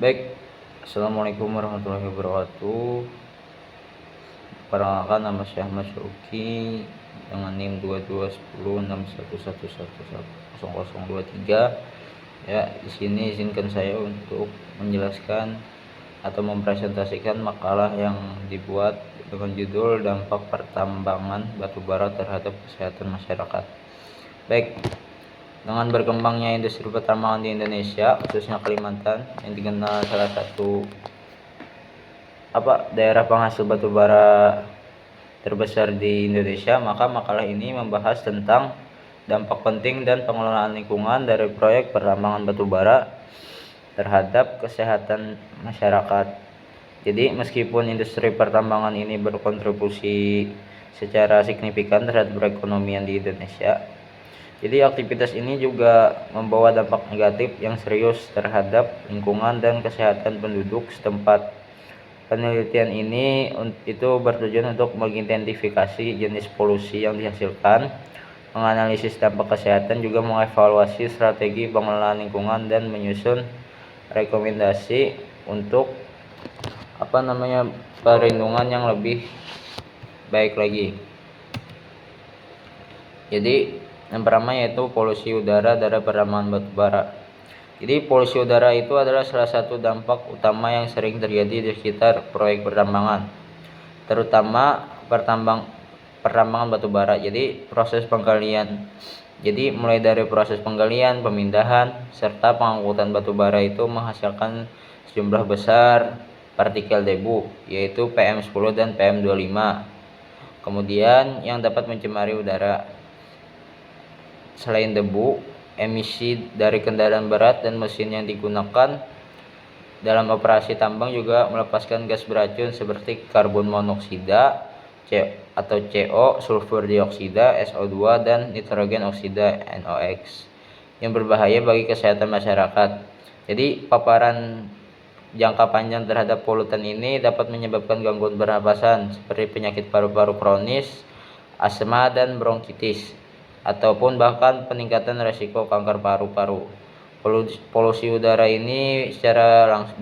Baik, Assalamualaikum warahmatullahi wabarakatuh. Perkenalkan, nama saya Ahmad Syauki dengan NIM 221061111023. Ya, di sini izinkan saya untuk menjelaskan atau mempresentasikan makalah yang dibuat dengan judul Dampak Pertambangan Batubara Terhadap Kesehatan Masyarakat. Baik, dengan berkembangnya industri pertambangan di Indonesia, khususnya Kalimantan, yang dikenal salah satu daerah penghasil batu bara terbesar di Indonesia, maka makalah ini membahas tentang dampak penting dan pengelolaan lingkungan dari proyek pertambangan batu bara terhadap kesehatan masyarakat. Jadi meskipun industri pertambangan ini berkontribusi secara signifikan terhadap perekonomian di Indonesia, jadi aktivitas ini juga membawa dampak negatif yang serius terhadap lingkungan dan kesehatan penduduk setempat. Penelitian ini itu bertujuan untuk mengidentifikasi jenis polusi yang dihasilkan, menganalisis dampak kesehatan, juga mengevaluasi strategi pengelolaan lingkungan dan menyusun rekomendasi untuk perlindungan yang lebih baik lagi. Jadi yang pertama yaitu polusi udara dari pertambangan batu bara. Jadi polusi udara itu adalah salah satu dampak utama yang sering terjadi di sekitar proyek pertambangan, terutama pertambangan batu bara. Jadi proses penggalian. Jadi mulai dari proses penggalian, pemindahan, serta pengangkutan batu bara itu menghasilkan sejumlah besar partikel debu, yaitu PM10 dan PM25. Kemudian yang dapat mencemari udara. Selain debu, emisi dari kendaraan berat dan mesin yang digunakan dalam operasi tambang juga melepaskan gas beracun seperti karbon monoksida atau CO, sulfur dioksida SO2, dan nitrogen oksida NOx yang berbahaya bagi kesehatan masyarakat. Jadi paparan jangka panjang terhadap polutan ini dapat menyebabkan gangguan pernapasan seperti penyakit paru-paru kronis, asma, dan bronkitis, ataupun bahkan peningkatan resiko kanker paru-paru. Polusi udara ini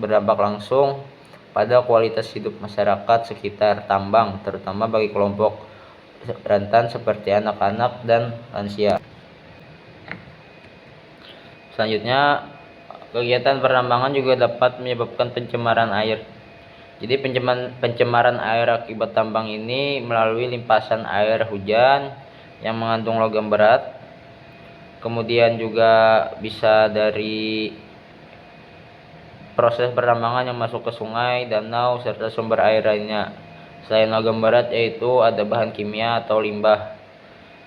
berdampak langsung pada kualitas hidup masyarakat sekitar tambang, terutama bagi kelompok rentan seperti anak-anak dan lansia. Selanjutnya, kegiatan pertambangan juga dapat menyebabkan pencemaran air. Jadi pencemaran air akibat tambang ini melalui limpasan air hujan yang mengandung logam berat, kemudian juga bisa dari proses pertambangan yang masuk ke sungai, danau, serta sumber air lainnya. Selain logam berat yaitu ada bahan kimia atau limbah.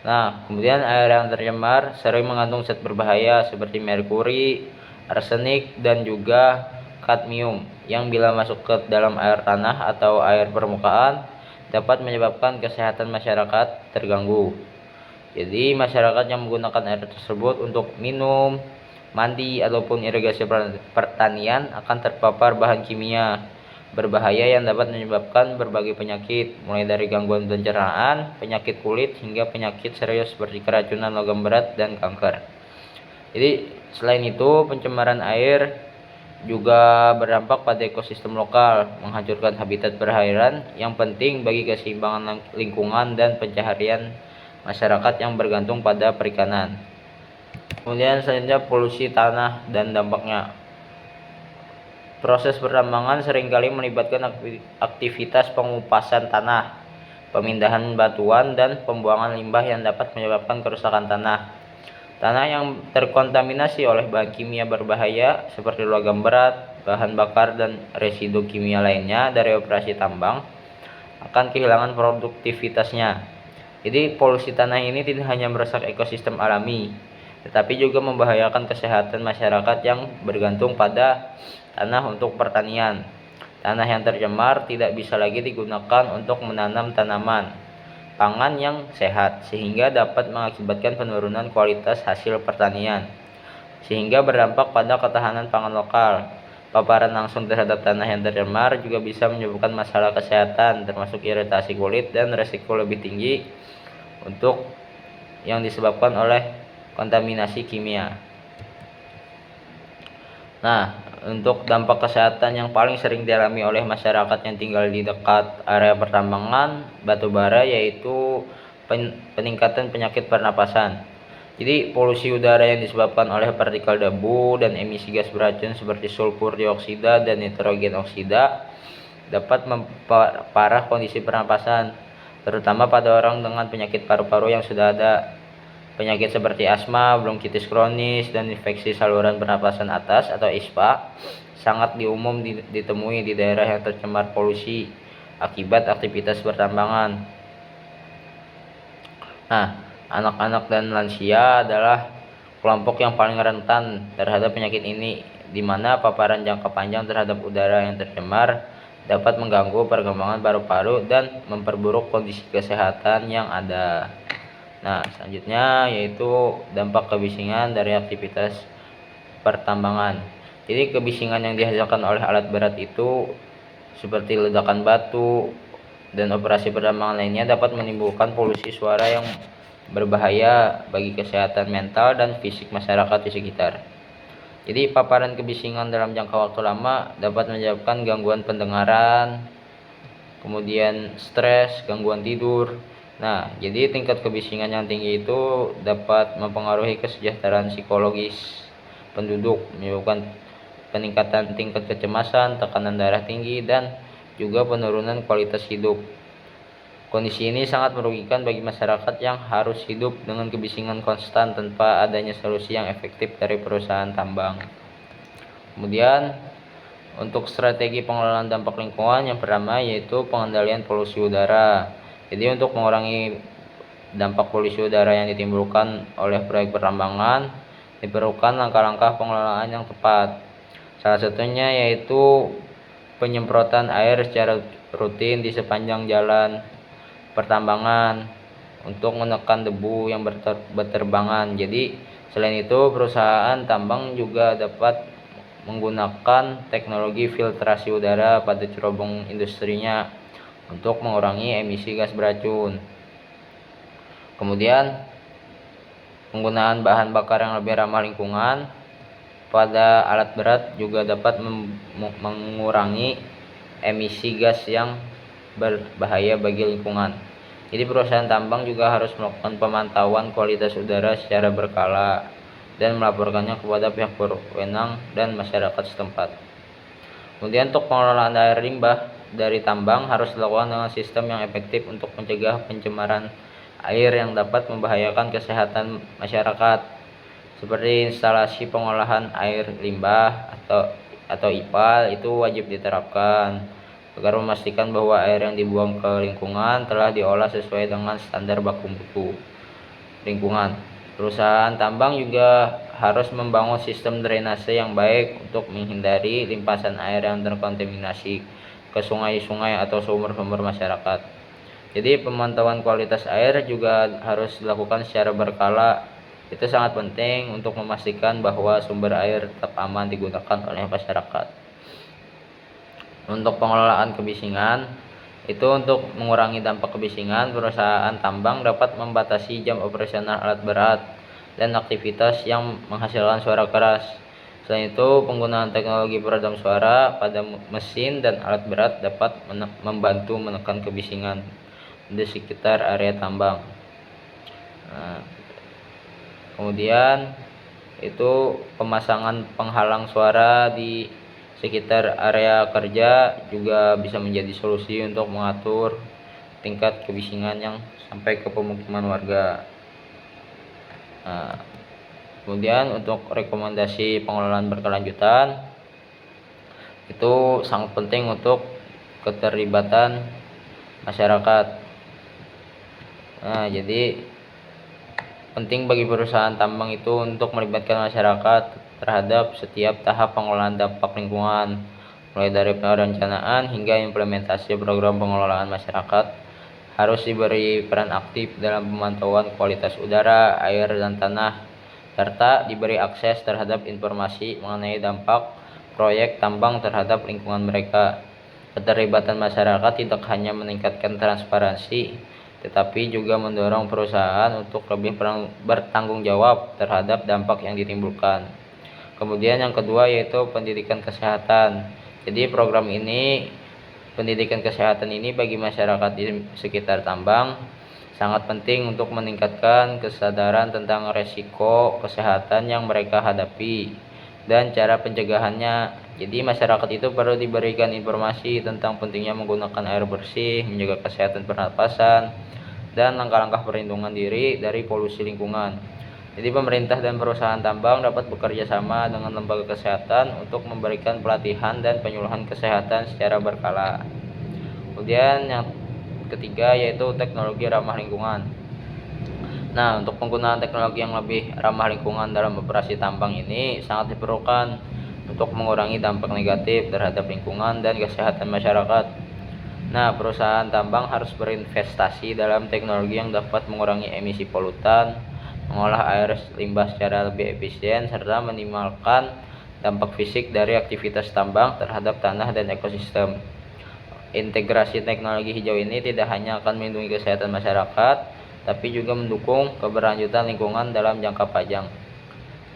Nah, kemudian air yang tercemar sering mengandung zat berbahaya seperti merkuri, arsenik, dan juga kadmium yang bila masuk ke dalam air tanah atau air permukaan dapat menyebabkan kesehatan masyarakat terganggu. Jadi masyarakat yang menggunakan air tersebut untuk minum, mandi, ataupun irigasi pertanian akan terpapar bahan kimia berbahaya yang dapat menyebabkan berbagai penyakit, mulai dari gangguan pencernaan, penyakit kulit, hingga penyakit serius seperti keracunan logam berat dan kanker. Jadi selain itu, pencemaran air juga berdampak pada ekosistem lokal, menghancurkan habitat perairan yang penting bagi keseimbangan lingkungan dan pencaharian masyarakat yang bergantung pada perikanan. Kemudian selanjutnya polusi tanah dan dampaknya. Proses pertambangan seringkali melibatkan aktivitas pengupasan tanah, pemindahan batuan, dan pembuangan limbah yang dapat menyebabkan kerusakan tanah. Tanah yang terkontaminasi oleh bahan kimia berbahaya seperti logam berat, bahan bakar, dan residu kimia lainnya dari operasi tambang akan kehilangan produktivitasnya. Jadi polusi tanah ini tidak hanya merusak ekosistem alami, tetapi juga membahayakan kesehatan masyarakat yang bergantung pada tanah untuk pertanian. Tanah yang tercemar tidak bisa lagi digunakan untuk menanam tanaman pangan yang sehat, sehingga dapat mengakibatkan penurunan kualitas hasil pertanian, sehingga berdampak pada ketahanan pangan lokal. Paparan langsung terhadap tanah yang tercemar juga bisa menyebabkan masalah kesehatan, termasuk iritasi kulit dan resiko lebih tinggi untuk yang disebabkan oleh kontaminasi kimia. Nah, Untuk dampak kesehatan yang paling sering dialami oleh masyarakat yang tinggal di dekat area pertambangan batubara yaitu peningkatan penyakit pernapasan. Jadi polusi udara yang disebabkan oleh partikel debu dan emisi gas beracun seperti sulfur dioksida dan nitrogen oksida dapat memperparah kondisi pernapasan, terutama pada orang dengan penyakit paru-paru yang sudah ada. Penyakit seperti asma, bronkitis kronis, dan infeksi saluran pernapasan atas atau ISPA sangat ditemui di daerah yang tercemar polusi akibat aktivitas pertambangan. Nah, anak-anak dan lansia adalah kelompok yang paling rentan terhadap penyakit ini, di mana paparan jangka panjang terhadap udara yang tercemar dapat mengganggu perkembangan paru-paru dan memperburuk kondisi kesehatan yang ada. Nah, selanjutnya yaitu dampak kebisingan dari aktivitas pertambangan. Jadi kebisingan yang dihasilkan oleh alat berat itu seperti ledakan batu dan operasi pertambangan lainnya dapat menimbulkan polusi suara yang berbahaya bagi kesehatan mental dan fisik masyarakat di sekitar. Jadi paparan kebisingan dalam jangka waktu lama dapat menyebabkan gangguan pendengaran, kemudian stres, gangguan tidur. Nah, jadi tingkat kebisingan yang tinggi itu dapat mempengaruhi kesejahteraan psikologis penduduk, menyebabkan peningkatan tingkat kecemasan, tekanan darah tinggi, dan juga penurunan kualitas hidup. Kondisi ini sangat merugikan bagi masyarakat yang harus hidup dengan kebisingan konstan tanpa adanya solusi yang efektif dari perusahaan tambang. Kemudian, untuk strategi pengelolaan dampak lingkungan yang pertama yaitu pengendalian polusi udara. Jadi untuk mengurangi dampak polusi udara yang ditimbulkan oleh proyek pertambangan diperlukan langkah-langkah pengelolaan yang tepat. Salah satunya yaitu penyemprotan air secara rutin di sepanjang jalan pertambangan untuk menekan debu yang berterbangan. Jadi selain itu perusahaan tambang juga dapat menggunakan teknologi filtrasi udara pada cerobong industrinya untuk mengurangi emisi gas beracun. Kemudian penggunaan bahan bakar yang lebih ramah lingkungan pada alat berat juga dapat mengurangi emisi gas yang berbahaya bagi lingkungan. Jadi perusahaan tambang juga harus melakukan pemantauan kualitas udara secara berkala dan melaporkannya kepada pihak berwenang dan masyarakat setempat. Kemudian untuk pengelolaan air limbah dari tambang harus dilakukan dengan sistem yang efektif untuk mencegah pencemaran air yang dapat membahayakan kesehatan masyarakat, seperti instalasi pengolahan air limbah atau IPAL itu wajib diterapkan agar memastikan bahwa air yang dibuang ke lingkungan telah diolah sesuai dengan standar baku mutu lingkungan. Perusahaan tambang juga harus membangun sistem drainase yang baik untuk menghindari limpasan air yang terkontaminasi ke sungai-sungai atau sumber-sumber masyarakat. Jadi pemantauan kualitas air juga harus dilakukan secara berkala. Itu sangat penting untuk memastikan bahwa sumber air tetap aman digunakan oleh masyarakat. Untuk pengelolaan kebisingan, itu untuk mengurangi dampak kebisingan, perusahaan tambang dapat membatasi jam operasional alat berat dan aktivitas yang menghasilkan suara keras. Selain itu, penggunaan teknologi peredam suara pada mesin dan alat berat dapat membantu menekan kebisingan di sekitar area tambang. Nah, kemudian itu pemasangan penghalang suara di sekitar area kerja juga bisa menjadi solusi untuk mengatur tingkat kebisingan yang sampai ke pemukiman warga. Nah, kemudian untuk rekomendasi pengelolaan berkelanjutan itu sangat penting untuk keterlibatan masyarakat. Nah, jadi penting bagi perusahaan tambang itu untuk melibatkan masyarakat terhadap setiap tahap pengelolaan dampak lingkungan, mulai dari perencanaan hingga implementasi program pengelolaan. Masyarakat harus diberi peran aktif dalam pemantauan kualitas udara, air, dan tanah, serta diberi akses terhadap informasi mengenai dampak proyek tambang terhadap lingkungan mereka. Keterlibatan masyarakat tidak hanya meningkatkan transparansi, tetapi juga mendorong perusahaan untuk lebih bertanggung jawab terhadap dampak yang ditimbulkan. Kemudian yang kedua yaitu pendidikan kesehatan. Jadi program ini, pendidikan kesehatan ini bagi masyarakat di sekitar tambang sangat penting untuk meningkatkan kesadaran tentang resiko kesehatan yang mereka hadapi dan cara pencegahannya. Jadi masyarakat itu perlu diberikan informasi tentang pentingnya menggunakan air bersih, menjaga kesehatan pernapasan, dan langkah-langkah perlindungan diri dari polusi lingkungan. Jadi pemerintah dan perusahaan tambang dapat bekerja sama dengan lembaga kesehatan untuk memberikan pelatihan dan penyuluhan kesehatan secara berkala. Kemudian yang ketiga yaitu teknologi ramah lingkungan. Nah, untuk penggunaan teknologi yang lebih ramah lingkungan dalam operasi tambang ini sangat diperlukan untuk mengurangi dampak negatif terhadap lingkungan dan kesehatan masyarakat. Nah, perusahaan tambang harus berinvestasi dalam teknologi yang dapat mengurangi emisi polutan, mengolah air limbah secara lebih efisien, serta minimalkan dampak fisik dari aktivitas tambang terhadap tanah dan ekosistem. Integrasi teknologi hijau ini tidak hanya akan melindungi kesehatan masyarakat, tapi juga mendukung keberlanjutan lingkungan dalam jangka panjang.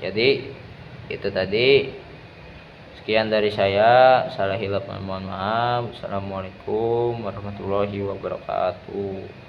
Jadi, itu tadi. Sekian dari saya, salah hilaf mohon maaf. Assalamualaikum warahmatullahi wabarakatuh.